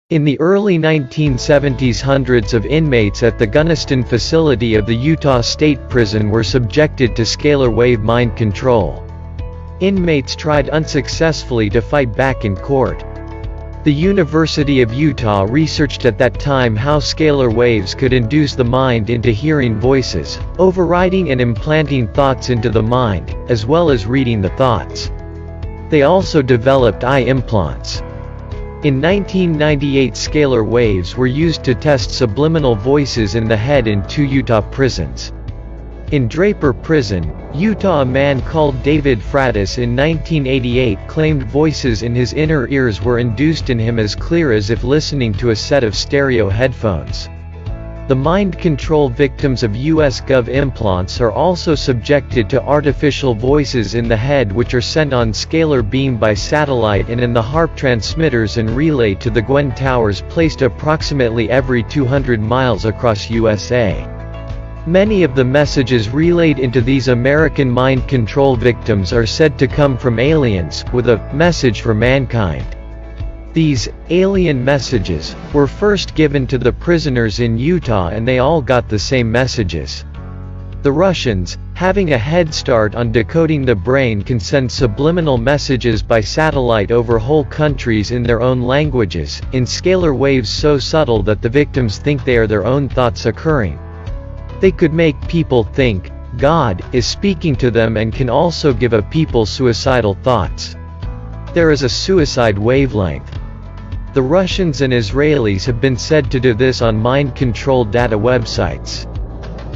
In the early 1970s, hundreds of inmates at the Gunnison facility of the Utah State Prison were subjected to scalar wave mind control. Inmates tried unsuccessfully to fight back in court. The University of Utah researched at that time how scalar waves could induce the mind into hearing voices, overriding and implanting thoughts into the mind, as well as reading the thoughts. They also developed eye implants. In 1998, scalar waves were used to test subliminal voices in the head in 2 Utah prisons. In Draper Prison, Utah, a man called David Fratis in 1988 claimed voices in his inner ears were induced in him as clear as if listening to a set of stereo headphones. The mind control victims of US Gov implants are also subjected to artificial voices in the head, which are sent on scalar beam by satellite and in the HARP transmitters and relayed to the Gwen towers placed approximately every 200 miles across USA. Many of the messages relayed into these American mind control victims are said to come from aliens, with a message for mankind. These alien messages were first given to the prisoners in Utah, and they all got the same messages. The Russians, having a head start on decoding the brain, can send subliminal messages by satellite over whole countries in their own languages, in scalar waves so subtle that the victims think they are their own thoughts occurring. They could make people think God is speaking to them, and can also give a people suicidal thoughts. There is a suicide wavelength. The Russians and Israelis have been said to do this on mind-controlled data websites.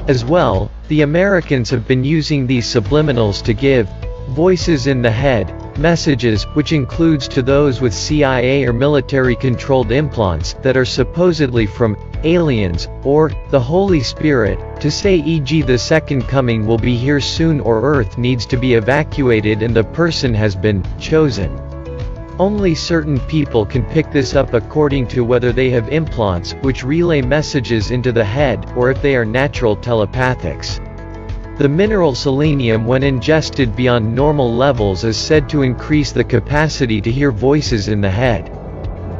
As well, the Americans have been using these subliminals to give voices in the head messages, which includes to those with CIA or military-controlled implants that are supposedly from aliens, or the Holy Spirit, to say e.g. the second coming will be here soon, or Earth needs to be evacuated and the person has been chosen. Only certain people can pick this up according to whether they have implants, which relay messages into the head, or if they are natural telepathics. The mineral selenium, when ingested beyond normal levels, is said to increase the capacity to hear voices in the head.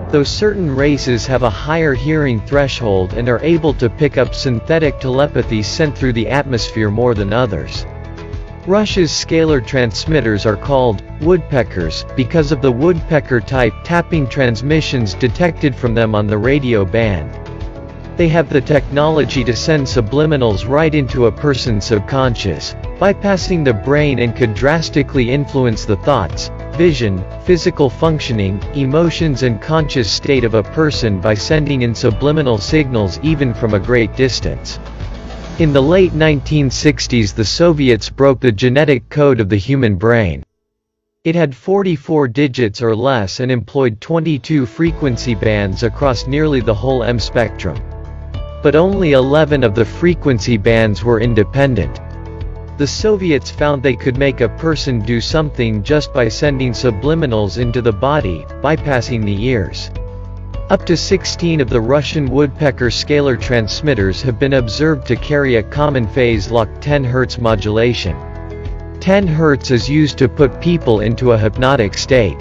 Though certain races have a higher hearing threshold and are able to pick up synthetic telepathy sent through the atmosphere more than others. Russia's scalar transmitters are called woodpeckers because of the woodpecker-type tapping transmissions detected from them on the radio band. They have the technology to send subliminals right into a person's subconscious, bypassing the brain, and could drastically influence the thoughts, vision, physical functioning, emotions and conscious state of a person by sending in subliminal signals even from a great distance. In the late 1960s, the Soviets broke the genetic code of the human brain. It had 44 digits or less and employed 22 frequency bands across nearly the whole M spectrum. But only 11 of the frequency bands were independent. The Soviets found they could make a person do something just by sending subliminals into the body, bypassing the ears. Up to 16 of the Russian woodpecker scalar transmitters have been observed to carry a common phase-lock 10 Hz modulation. 10 Hz is used to put people into a hypnotic state.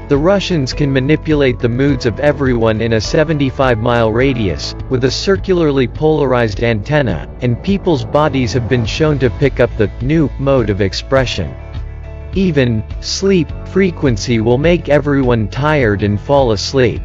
The Russians can manipulate the moods of everyone in a 75-mile radius, with a circularly polarized antenna, and people's bodies have been shown to pick up the new mode of expression. Even sleep frequency will make everyone tired and fall asleep.